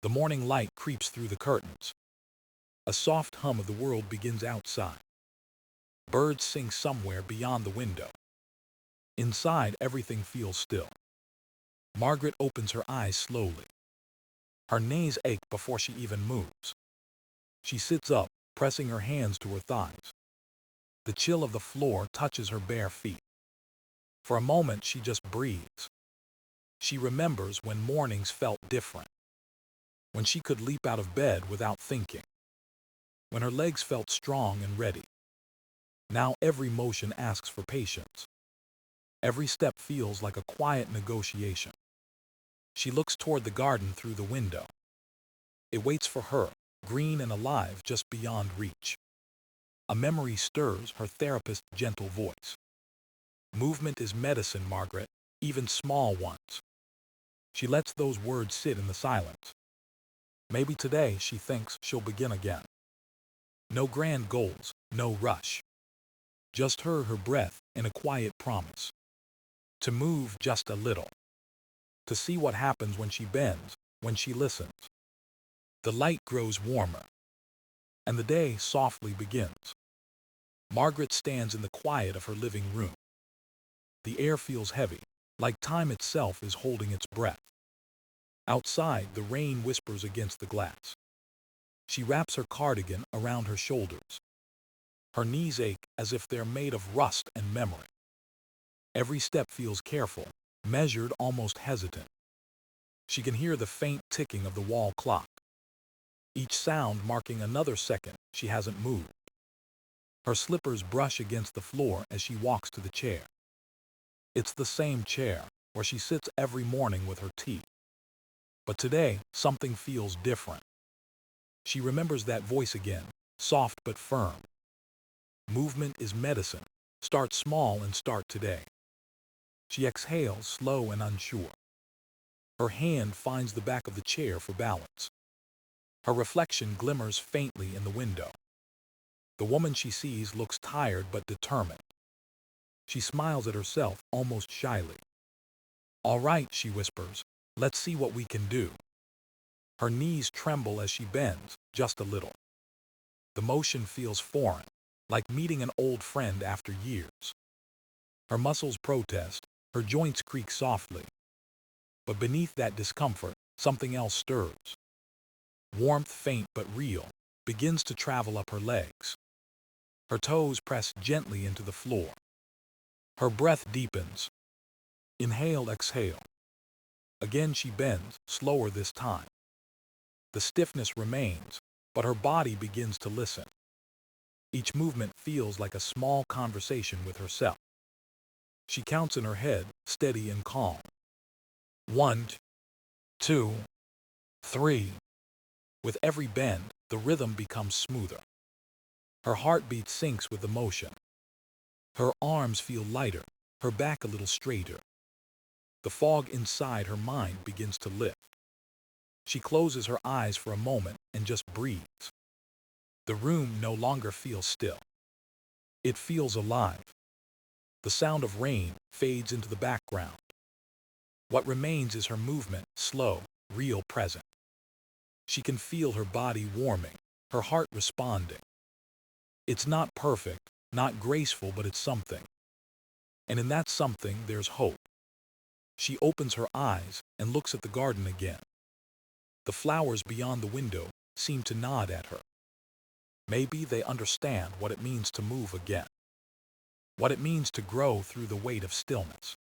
The morning light creeps through the curtains. A soft hum of the world begins outside. Birds sing somewhere beyond the window. Inside, everything feels still. Margaret opens her eyes slowly. Her knees ache before she even moves. She sits up, pressing her hands to her thighs. The chill of the floor touches her bare feet. For a moment, she just breathes. She remembers when mornings felt different, when she could leap out of bed without thinking, when her legs felt strong and ready. Now every motion asks for patience. Every step feels like a quiet negotiation. She looks toward the garden through the window. It waits for her, green and alive just beyond reach. A memory stirs her therapist's gentle voice. Movement is medicine, Margaret, even small ones. She lets those words sit in the silence. Maybe today, she thinks, she'll begin again. No grand goals, no rush. Just her breath, and a quiet promise. To move just a little. To see what happens when she bends, when she listens. The light grows warmer, and the day softly begins. Margaret stands in the quiet of her living room. The air feels heavy, like time itself is holding its breath. Outside, the rain whispers against the glass. She wraps her cardigan around her shoulders. Her knees ache as if they're made of rust and memory. Every step feels careful, measured, almost hesitant. She can hear the faint ticking of the wall clock, each sound marking another second she hasn't moved. Her slippers brush against the floor as she walks to the chair. It's the same chair where she sits every morning with her tea. But today, something feels different. She remembers that voice again, soft but firm. Movement is medicine. Start small and start today. She exhales, slow and unsure. Her hand finds the back of the chair for balance. Her reflection glimmers faintly in the window. The woman she sees looks tired but determined. She smiles at herself almost shyly. "All right," she whispers, "let's see what we can do." Her knees tremble as she bends, just a little. The motion feels foreign, like meeting an old friend after years. Her muscles protest, her joints creak softly. But beneath that discomfort, something else stirs. Warmth, faint but real, begins to travel up her legs. Her toes press gently into the floor. Her breath deepens. Inhale, exhale. Again she bends, slower this time. The stiffness remains, but her body begins to listen. Each movement feels like a small conversation with herself. She counts in her head, steady and calm. 1, 2, 3. With every bend, the rhythm becomes smoother. Her heartbeat syncs with the motion. Her arms feel lighter, her back a little straighter. The fog inside her mind begins to lift. She closes her eyes for a moment and just breathes. The room no longer feels still. It feels alive. The sound of rain fades into the background. What remains is her movement, slow, real, present. She can feel her body warming, her heart responding. It's not perfect, not graceful, but it's something. And in that something, there's hope. She opens her eyes and looks at the garden again. The flowers beyond the window seem to nod at her. Maybe they understand what it means to move again, what it means to grow through the weight of stillness.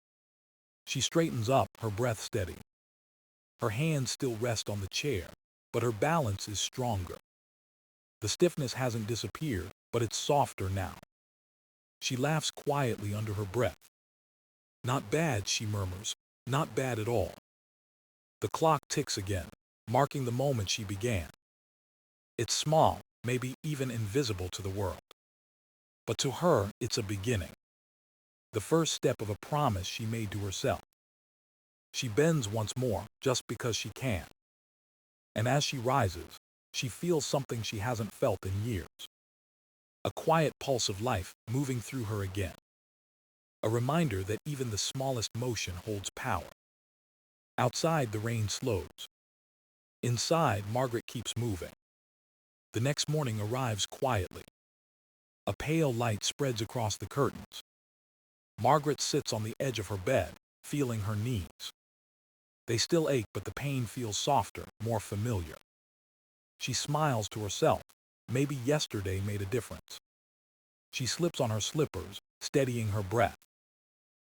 She straightens up, her breath steady. Her hands still rest on the chair, but her balance is stronger. The stiffness hasn't disappeared, but it's softer now. She laughs quietly under her breath. "Not bad," she murmurs, "not bad at all." The clock ticks again, marking the moment she began. It's small, maybe even invisible to the world. But to her, it's a beginning. The first step of a promise she made to herself. She bends once more, just because she can. And as she rises, she feels something she hasn't felt in years. A quiet pulse of life moving through her again. A reminder that even the smallest motion holds power. Outside, the rain slows. Inside, Margaret keeps moving. The next morning arrives quietly. A pale light spreads across the curtains. Margaret sits on the edge of her bed, feeling her knees. They still ache, but the pain feels softer, more familiar. She smiles to herself. Maybe yesterday made a difference. She slips on her slippers, steadying her breath.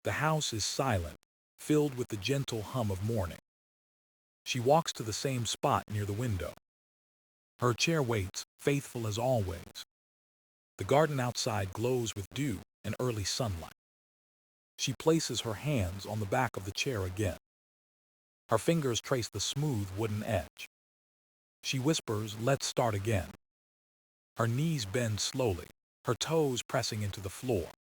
The house is silent, filled with the gentle hum of morning. She walks to the same spot near the window. Her chair waits, faithful as always. The garden outside glows with dew and early sunlight. She places her hands on the back of the chair again. Her fingers trace the smooth wooden edge. She whispers, "Let's start again." Her knees bend slowly, her toes pressing into the floor.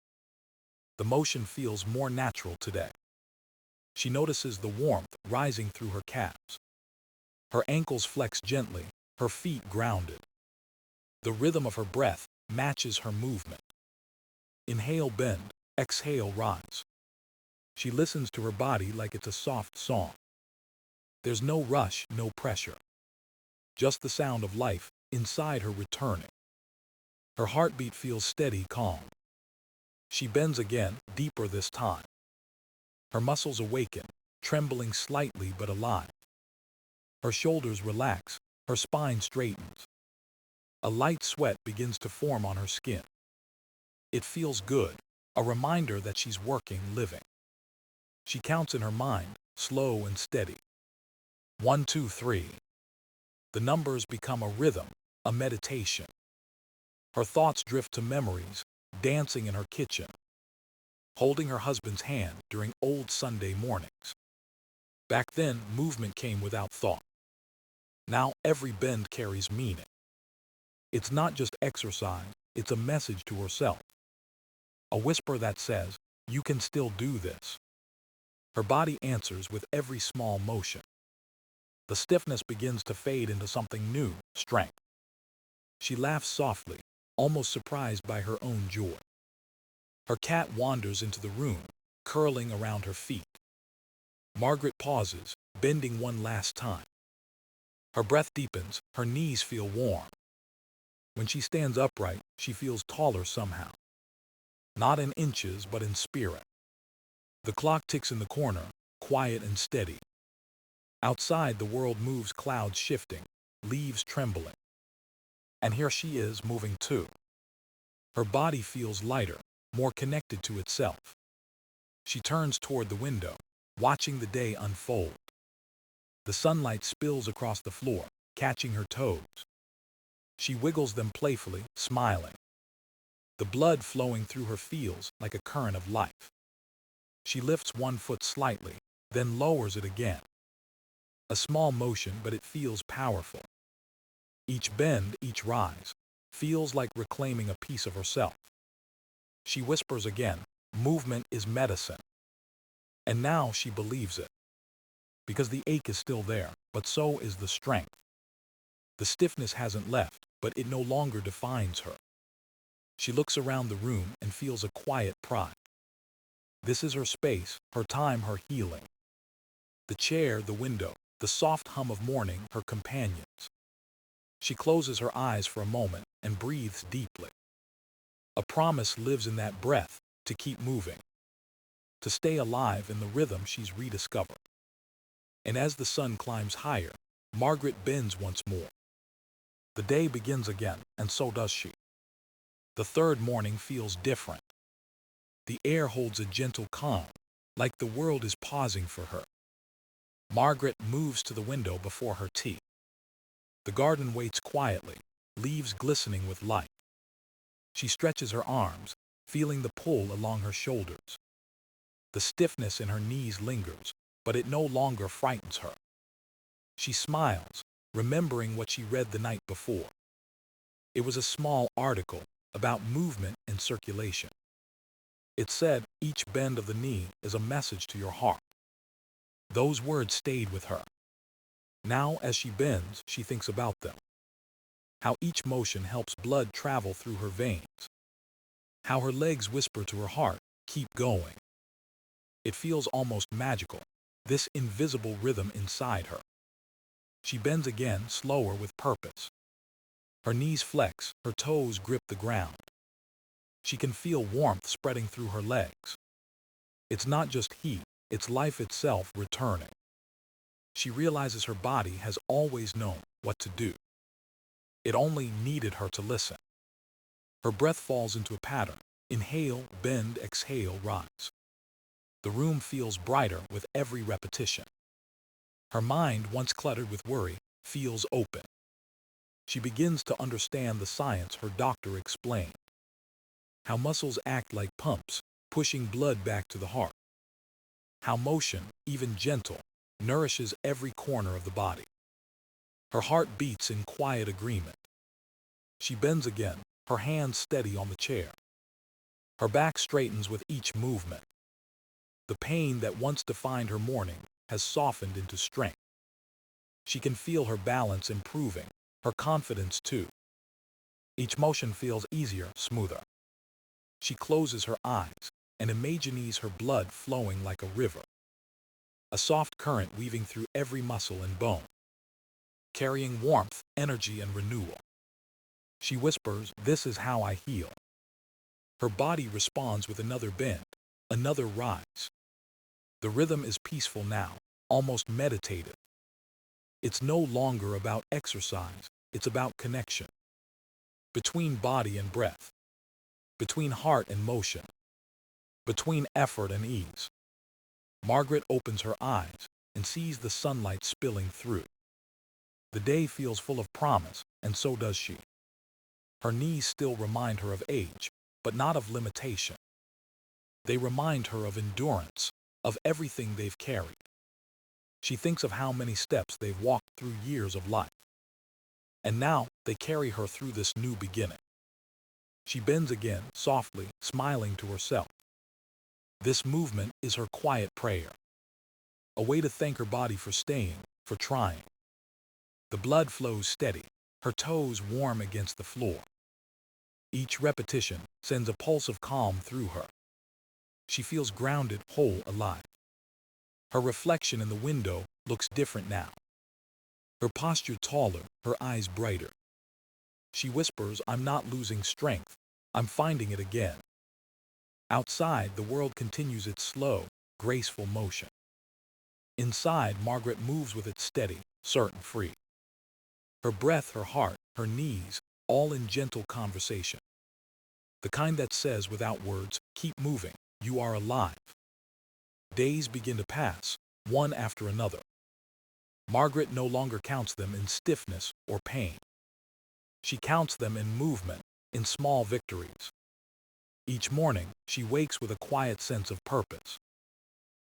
The motion feels more natural today. She notices the warmth rising through her calves. Her ankles flex gently, her feet grounded. The rhythm of her breath matches her movement. Inhale, bend. Exhale, rise. She listens to her body like it's a soft song. There's no rush, no pressure. Just the sound of life inside her returning. Her heartbeat feels steady, calm. She bends again, deeper this time. Her muscles awaken, trembling slightly but alive. Her shoulders relax, her spine straightens. A light sweat begins to form on her skin. It feels good, a reminder that she's working, living. She counts in her mind, slow and steady. 1, 2, 3. The numbers become a rhythm, a meditation. Her thoughts drift to memories, dancing in her kitchen, holding her husband's hand during old Sunday mornings. Back then, movement came without thought. Now every bend carries meaning. It's not just exercise, it's a message to herself. A whisper that says, "You can still do this." Her body answers with every small motion. The stiffness begins to fade into something new, strength. She laughs softly, almost surprised by her own joy. Her cat wanders into the room, curling around her feet. Margaret pauses, bending one last time. Her breath deepens, her knees feel warm. When she stands upright, she feels taller somehow. Not in inches, but in spirit. The clock ticks in the corner, quiet and steady. Outside, the world moves, clouds shifting, leaves trembling. And here she is, moving too. Her body feels lighter, more connected to itself. She turns toward the window, watching the day unfold. The sunlight spills across the floor, catching her toes. She wiggles them playfully, smiling. The blood flowing through her feels like a current of life. She lifts one foot slightly, then lowers it again. A small motion, but it feels powerful. Each bend, each rise, feels like reclaiming a piece of herself. She whispers again, "Movement is medicine." And now she believes it. Because the ache is still there, but so is the strength. The stiffness hasn't left, but it no longer defines her. She looks around the room and feels a quiet pride. This is her space, her time, her healing. The chair, the window, the soft hum of morning, her companions. She closes her eyes for a moment and breathes deeply. A promise lives in that breath, to keep moving, to stay alive in the rhythm she's rediscovered. And as the sun climbs higher, Margaret bends once more. The day begins again, and so does she. The third morning feels different. The air holds a gentle calm, like the world is pausing for her. Margaret moves to the window before her tea. The garden waits quietly, leaves glistening with light. She stretches her arms, feeling the pull along her shoulders. The stiffness in her knees lingers, but it no longer frightens her. She smiles, remembering what she read the night before. It was a small article about movement and circulation. It said, "Each bend of the knee is a message to your heart." Those words stayed with her. Now, as she bends, she thinks about them. How each motion helps blood travel through her veins. How her legs whisper to her heart, "Keep going." It feels almost magical, this invisible rhythm inside her. She bends again, slower with purpose. Her knees flex, her toes grip the ground. She can feel warmth spreading through her legs. It's not just heat, it's life itself returning. She realizes her body has always known what to do. It only needed her to listen. Her breath falls into a pattern. Inhale, bend, exhale, rise. The room feels brighter with every repetition. Her mind, once cluttered with worry, feels open. She begins to understand the science her doctor explained. How muscles act like pumps, pushing blood back to the heart. How motion, even gentle, nourishes every corner of the body. Her heart beats in quiet agreement. She bends again, her hands steady on the chair. Her back straightens with each movement. The pain that once defined her morning has softened into strength. She can feel her balance improving, her confidence too. Each motion feels easier, smoother. She closes her eyes and imagines her blood flowing like a river. A soft current weaving through every muscle and bone, carrying warmth, energy, and renewal. She whispers, "This is how I heal." Her body responds with another bend, another rise. The rhythm is peaceful now, almost meditative. It's no longer about exercise, it's about connection. Between body and breath, between heart and motion, between effort and ease. Margaret opens her eyes and sees the sunlight spilling through. The day feels full of promise, and so does she. Her knees still remind her of age, but not of limitation. They remind her of endurance, of everything they've carried. She thinks of how many steps they've walked through years of life. And now they carry her through this new beginning. She bends again, softly, smiling to herself. This movement is her quiet prayer, a way to thank her body for staying, for trying. The blood flows steady, her toes warm against the floor. Each repetition sends a pulse of calm through her. She feels grounded, whole, alive. Her reflection in the window looks different now. Her posture taller, her eyes brighter. She whispers, "I'm not losing strength, I'm finding it again." Outside, the world continues its slow, graceful motion. Inside, Margaret moves with it steady, certain, free. Her breath, her heart, her knees, all in gentle conversation. The kind that says without words, "Keep moving, you are alive." Days begin to pass, one after another. Margaret no longer counts them in stiffness or pain. She counts them in movement, in small victories. Each morning, she wakes with a quiet sense of purpose.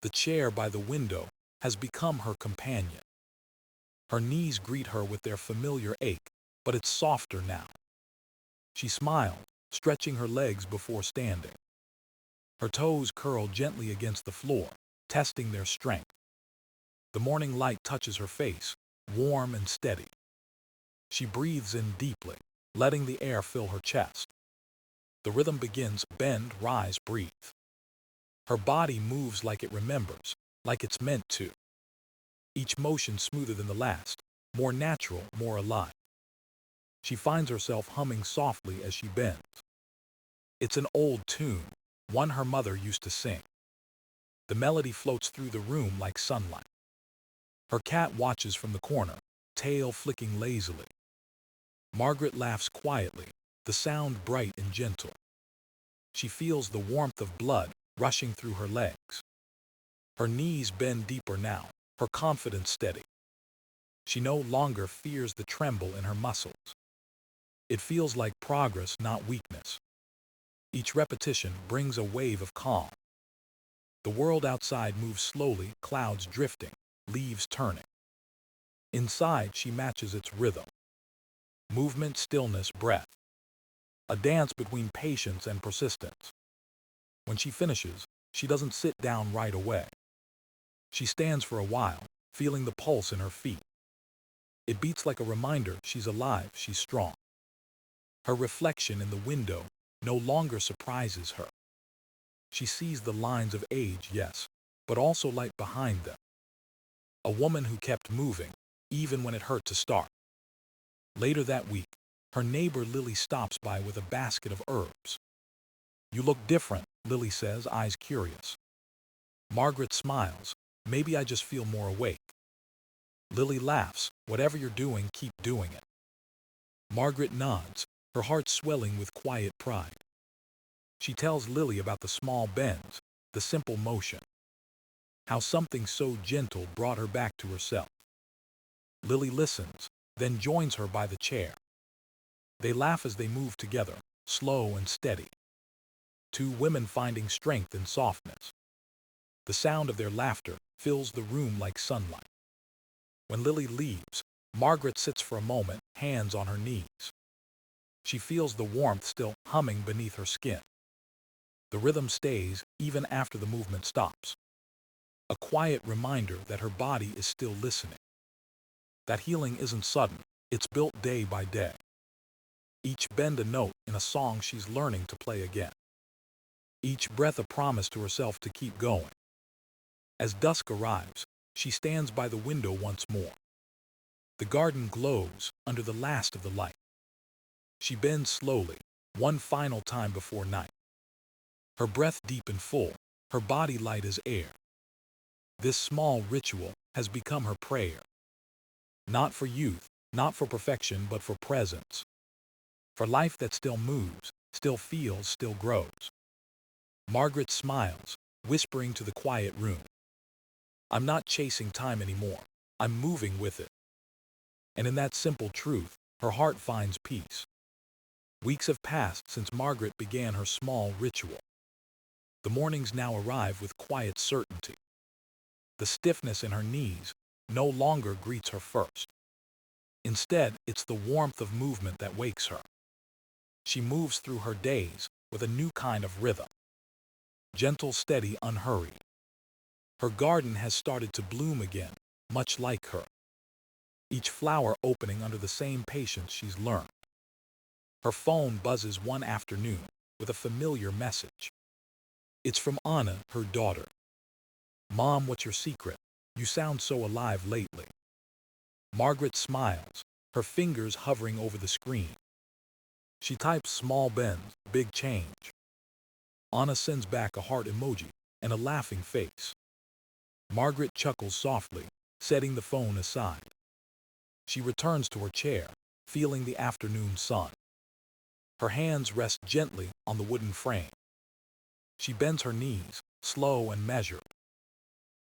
The chair by the window has become her companion. Her knees greet her with their familiar ache, but it's softer now. She smiles, stretching her legs before standing. Her toes curl gently against the floor, testing their strength. The morning light touches her face, warm and steady. She breathes in deeply, letting the air fill her chest. The rhythm begins, bend, rise, breathe. Her body moves like it remembers, like it's meant to. Each motion smoother than the last, more natural, more alive. She finds herself humming softly as she bends. It's an old tune, one her mother used to sing. The melody floats through the room like sunlight. Her cat watches from the corner, tail flicking lazily. Margaret laughs quietly, the sound bright and gentle. She feels the warmth of blood rushing through her legs. Her knees bend deeper now, her confidence steady. She no longer fears the tremble in her muscles. It feels like progress, not weakness. Each repetition brings a wave of calm. The world outside moves slowly, clouds drifting, leaves turning. Inside, she matches its rhythm. Movement, stillness, breath. A dance between patience and persistence. When she finishes, she doesn't sit down right away. She stands for a while, feeling the pulse in her feet. It beats like a reminder she's alive, she's strong. Her reflection in the window no longer surprises her. She sees the lines of age, yes, but also light behind them. A woman who kept moving, even when it hurt to start. Later that week, her neighbor Lily stops by with a basket of herbs. "You look different," Lily says, eyes curious. Margaret smiles. "Maybe I just feel more awake." Lily laughs. "Whatever you're doing, keep doing it." Margaret nods, her heart swelling with quiet pride. She tells Lily about the small bends, the simple motion, how something so gentle brought her back to herself. Lily listens, then joins her by the chair. They laugh as they move together, slow and steady. Two women finding strength in softness. The sound of their laughter fills the room like sunlight. When Lily leaves, Margaret sits for a moment, hands on her knees. She feels the warmth still humming beneath her skin. The rhythm stays even after the movement stops. A quiet reminder that her body is still listening. That healing isn't sudden, it's built day by day. Each bend a note in a song she's learning to play again. Each breath a promise to herself to keep going. As dusk arrives, she stands by the window once more. The garden glows under the last of the light. She bends slowly, one final time before night. Her breath deep and full, her body light as air. This small ritual has become her prayer. Not for youth, not for perfection, but for presence. For life that still moves, still feels, still grows. Margaret smiles, whispering to the quiet room. "I'm not chasing time anymore. I'm moving with it." And in that simple truth, her heart finds peace. Weeks have passed since Margaret began her small ritual. The mornings now arrive with quiet certainty. The stiffness in her knees no longer greets her first. Instead, it's the warmth of movement that wakes her. She moves through her days with a new kind of rhythm. Gentle, steady, unhurried. Her garden has started to bloom again, much like her. Each flower opening under the same patience she's learned. Her phone buzzes one afternoon with a familiar message. It's from Anna, her daughter. "Mom, what's your secret? You sound so alive lately." Margaret smiles, her fingers hovering over the screen. She types small bends, big change. Anna sends back a heart emoji and a laughing face. Margaret chuckles softly, setting the phone aside. She returns to her chair, feeling the afternoon sun. Her hands rest gently on the wooden frame. She bends her knees, slow and measured.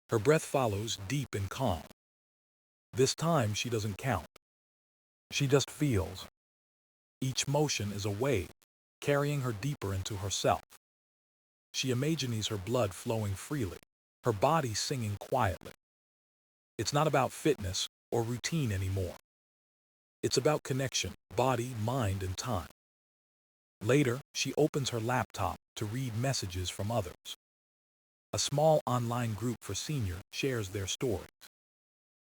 Her breath follows, deep and calm. This time she doesn't count. She just feels. Each motion is a wave, carrying her deeper into herself. She imagines her blood flowing freely, her body singing quietly. It's not about fitness or routine anymore. It's about connection, body, mind, and time. Later, she opens her laptop to read messages from others. A small online group for seniors shares their stories.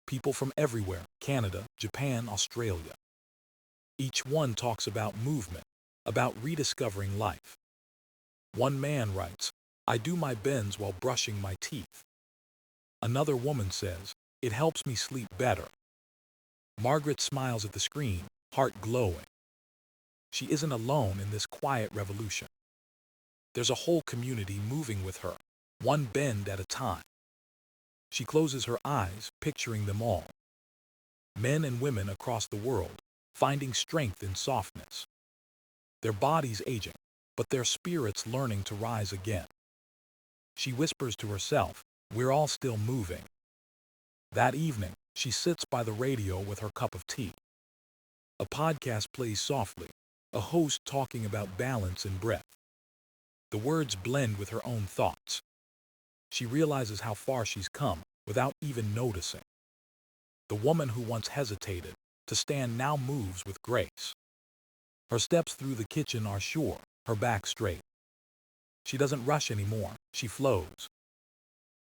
People from everywhere, Canada, Japan, Australia. Each one talks about movement, about rediscovering life. One man writes, "I do my bends while brushing my teeth." Another woman says, "It helps me sleep better." Margaret smiles at the screen, heart glowing. She isn't alone in this quiet revolution. There's a whole community moving with her, one bend at a time. She closes her eyes, picturing them all. Men and women across the world, finding strength in softness. Their bodies aging, but their spirits learning to rise again. She whispers to herself, "We're all still moving." That evening, she sits by the radio with her cup of tea. A podcast plays softly, a host talking about balance and breath. The words blend with her own thoughts. She realizes how far she's come without even noticing. The woman who once hesitated to stand now moves with grace. Her steps through the kitchen are sure, her back straight. She doesn't rush anymore, she flows.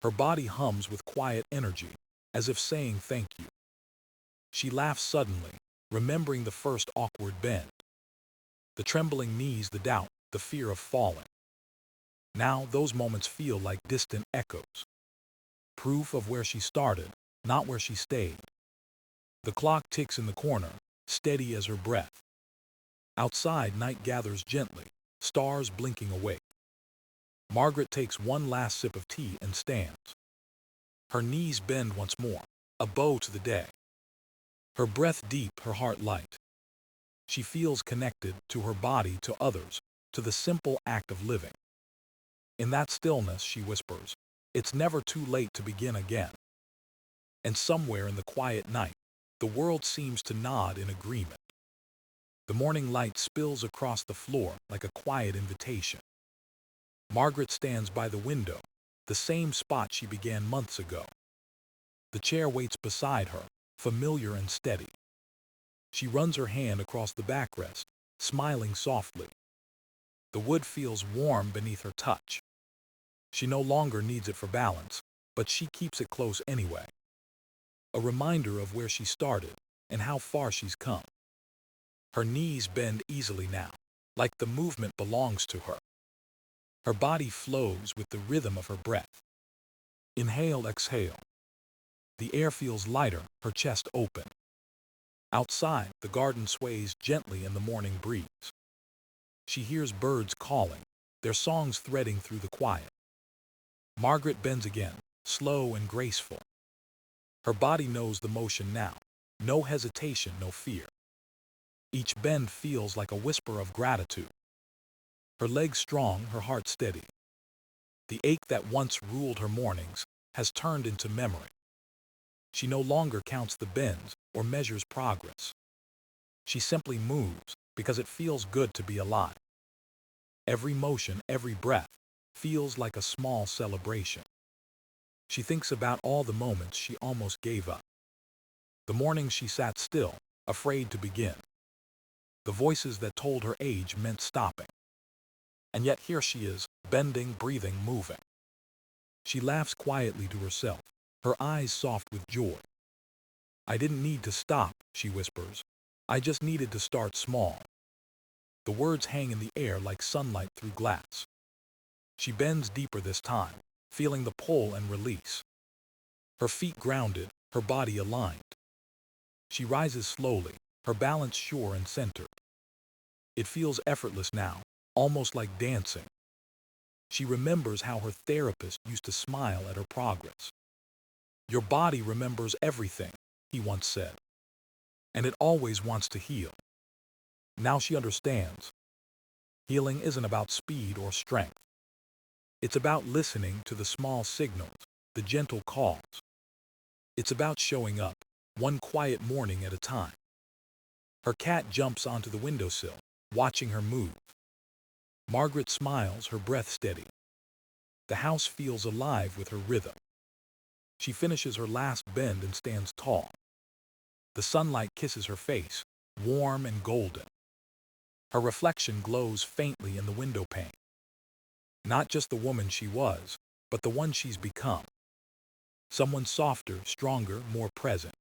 Her body hums with quiet energy, as if saying thank you. She laughs suddenly, remembering the first awkward bend. The trembling knees, the doubt, the fear of falling. Now those moments feel like distant echoes. Proof of where she started, not where she stayed. The clock ticks in the corner, steady as her breath. Outside, night gathers gently, stars blinking awake. Margaret takes one last sip of tea and stands. Her knees bend once more, a bow to the day. Her breath deep, her heart light. She feels connected to her body, to others, to the simple act of living. In that stillness, she whispers, "It's never too late to begin again." And somewhere in the quiet night, the world seems to nod in agreement. The morning light spills across the floor like a quiet invitation. Margaret stands by the window, the same spot she began months ago. The chair waits beside her, familiar and steady. She runs her hand across the backrest, smiling softly. The wood feels warm beneath her touch. She no longer needs it for balance, but she keeps it close anyway. A reminder of where she started and how far she's come. Her knees bend easily now, like the movement belongs to her. Her body flows with the rhythm of her breath. Inhale, exhale. The air feels lighter, her chest open. Outside, the garden sways gently in the morning breeze. She hears birds calling, their songs threading through the quiet. Margaret bends again, slow and graceful. Her body knows the motion now, no hesitation, no fear. Each bend feels like a whisper of gratitude. Her legs strong, her heart steady. The ache that once ruled her mornings has turned into memory. She no longer counts the bends or measures progress. She simply moves because it feels good to be alive. Every motion, every breath feels like a small celebration. She thinks about all the moments she almost gave up. The mornings she sat still, afraid to begin. The voices that told her age meant stopping. And yet here she is, bending, breathing, moving. She laughs quietly to herself, her eyes soft with joy. "I didn't need to stop," she whispers. "I just needed to start small." The words hang in the air like sunlight through glass. She bends deeper this time, feeling the pull and release. Her feet grounded, her body aligned. She rises slowly, her balance sure and centered. It feels effortless now, almost like dancing. She remembers how her therapist used to smile at her progress. "Your body remembers everything," he once said, "and it always wants to heal." Now she understands. Healing isn't about speed or strength. It's about listening to the small signals, the gentle calls. It's about showing up, one quiet morning at a time. Her cat jumps onto the windowsill, watching her move. Margaret smiles, her breath steady. The house feels alive with her rhythm. She finishes her last bend and stands tall. The sunlight kisses her face, warm and golden. Her reflection glows faintly in the window pane. Not just the woman she was, but the one she's become. Someone softer, stronger, more present.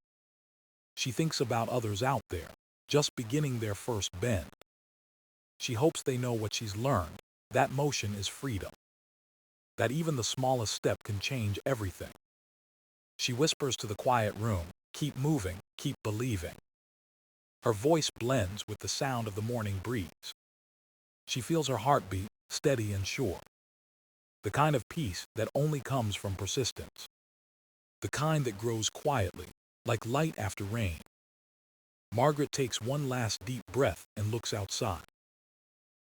She thinks about others out there, just beginning their first bend. She hopes they know what she's learned, that motion is freedom. That even the smallest step can change everything. She whispers to the quiet room, "Keep moving, keep believing." Her voice blends with the sound of the morning breeze. She feels her heartbeat, steady and sure. The kind of peace that only comes from persistence. The kind that grows quietly, like light after rain. Margaret takes one last deep breath and looks outside.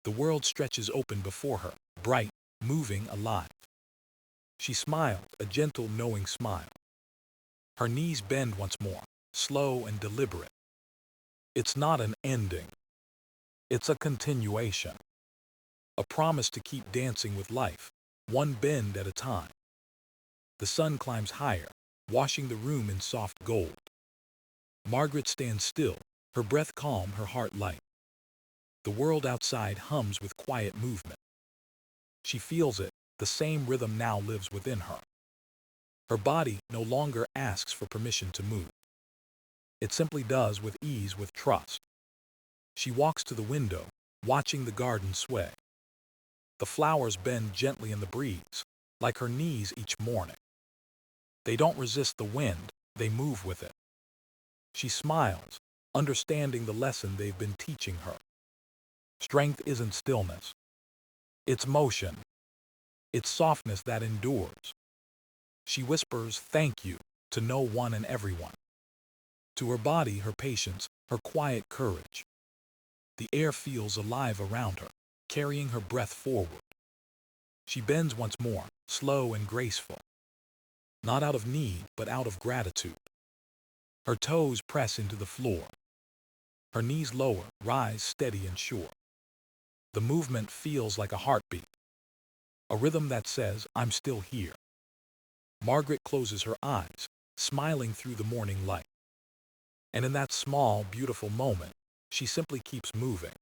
The world stretches open before her, bright, moving, alive. She smiles, a gentle, knowing smile. Her knees bend once more, slow and deliberate. It's not an ending. It's a continuation. A promise to keep dancing with life, one bend at a time. The sun climbs higher, washing the room in soft gold. Margaret stands still, her breath calm, her heart light. The world outside hums with quiet movement. She feels it, the same rhythm now lives within her. Her body no longer asks for permission to move. It simply does with ease, with trust. She walks to the window, watching the garden sway. The flowers bend gently in the breeze, like her knees each morning. They don't resist the wind, they move with it. She smiles, understanding the lesson they've been teaching her. Strength isn't stillness. It's motion. It's softness that endures. She whispers, "Thank you," to no one and everyone. To her body, her patience, her quiet courage. The air feels alive around her, carrying her breath forward. She bends once more, slow and graceful. Not out of need, but out of gratitude. Her toes press into the floor. Her knees lower, rise steady and sure. The movement feels like a heartbeat, a rhythm that says, "I'm still here." Margaret closes her eyes, smiling through the morning light. And in that small, beautiful moment, she simply keeps moving.